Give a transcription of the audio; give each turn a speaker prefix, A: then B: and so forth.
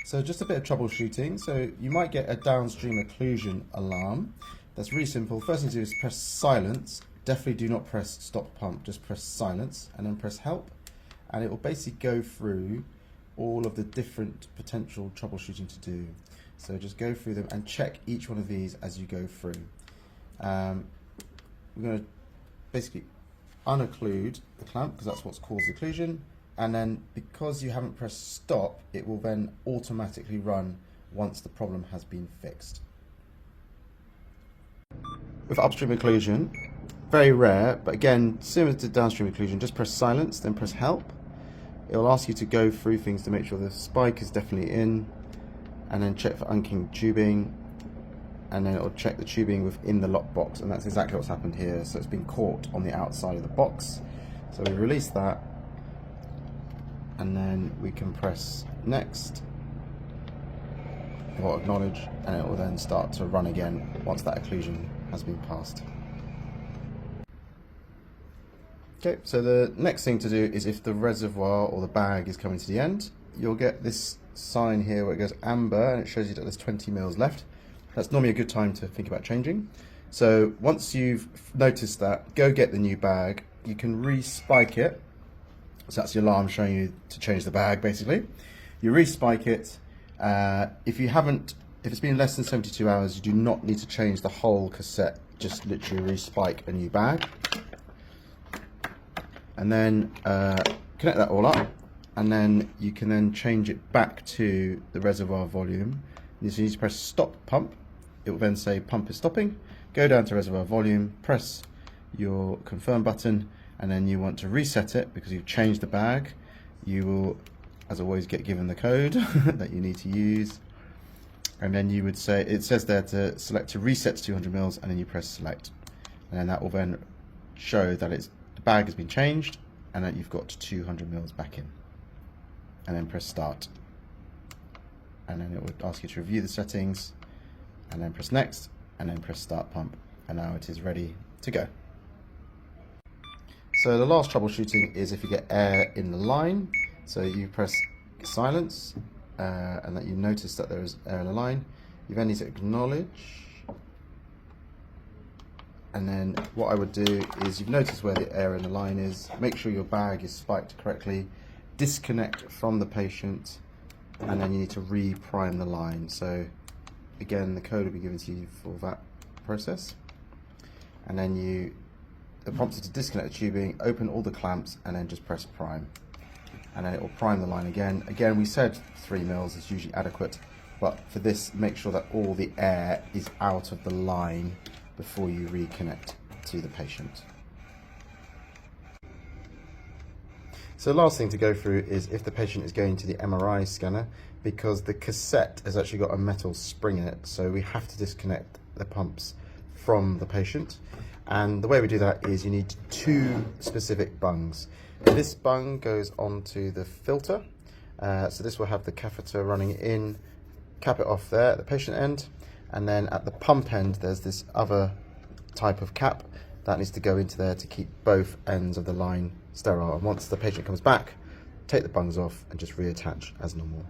A: So just a bit of troubleshooting. So you might get a downstream occlusion alarm. That's really simple. First thing to do is press silence. Definitely do not press stop pump, just press silence and then press help. And it will basically go through all of the different potential troubleshooting to do. So just go through them and check each one of these as you go through. We're going to basically unocclude the clamp because that's what's caused the occlusion. And then because you haven't pressed stop, it will then automatically run once the problem has been fixed. With upstream occlusion, very rare, but again, similar to downstream occlusion, just press silence, then press help. It will ask you to go through things to make sure the spike is definitely in, and then check for unkinked tubing, and then it will check the tubing within the lock box, and that's exactly what's happened here. So it's been caught on the outside of the box. So we release that, and then we can press next or acknowledge, and it will then start to run again once that occlusion has been passed. Okay, so the next thing to do is if the reservoir or the bag is coming to the end, you'll get this sign here where it goes amber and it shows you that there's 20 mils left. That's normally a good time to think about changing. So once you've noticed that, go get the new bag. You can re-spike it. So that's the alarm showing you to change the bag, basically. You re-spike it. If it's been less than 72 hours, you do not need to change the whole cassette. Just literally re-spike a new bag. And then connect that all up. And then you can then change it back to the reservoir volume. You need to press stop pump. It will then say pump is stopping. Go down to reservoir volume, press your confirm button, and then you want to reset it because you've changed the bag. You will, as always, get given the code that you need to use. And then you would say, it says there to select to reset to 200 mils, and then you press select. And then that will then show that the bag has been changed and that you've got 200 mils back in. And then press start. And then it would ask you to review the settings, and then press next, and then press start pump. And now it is ready to go. So the last troubleshooting is if you get air in the line. So you press silence, and that you notice that there is air in the line. You then need to acknowledge. And then what I would do is, you've noticed where the air in the line is. Make sure your bag is spiked correctly. Disconnect from the patient, and then you need to re-prime the line. So again, the code will be given to you for that process. And then it prompts you to disconnect the tubing, open all the clamps, and then just press prime. And then it will prime the line again. Again, we said 3 mils is usually adequate, but for this, make sure that all the air is out of the line before you reconnect to the patient. So the last thing to go through is if the patient is going to the MRI scanner, because the cassette has actually got a metal spring in it, so we have to disconnect the pumps from the patient. And the way we do that is you need 2 specific bungs. This bung goes onto the filter, so this will have the catheter running in, cap it off there at the patient end, and then at the pump end there's this other type of cap that needs to go into there to keep both ends of the line sterile. And once the patient comes back, take the bungs off and just reattach as normal.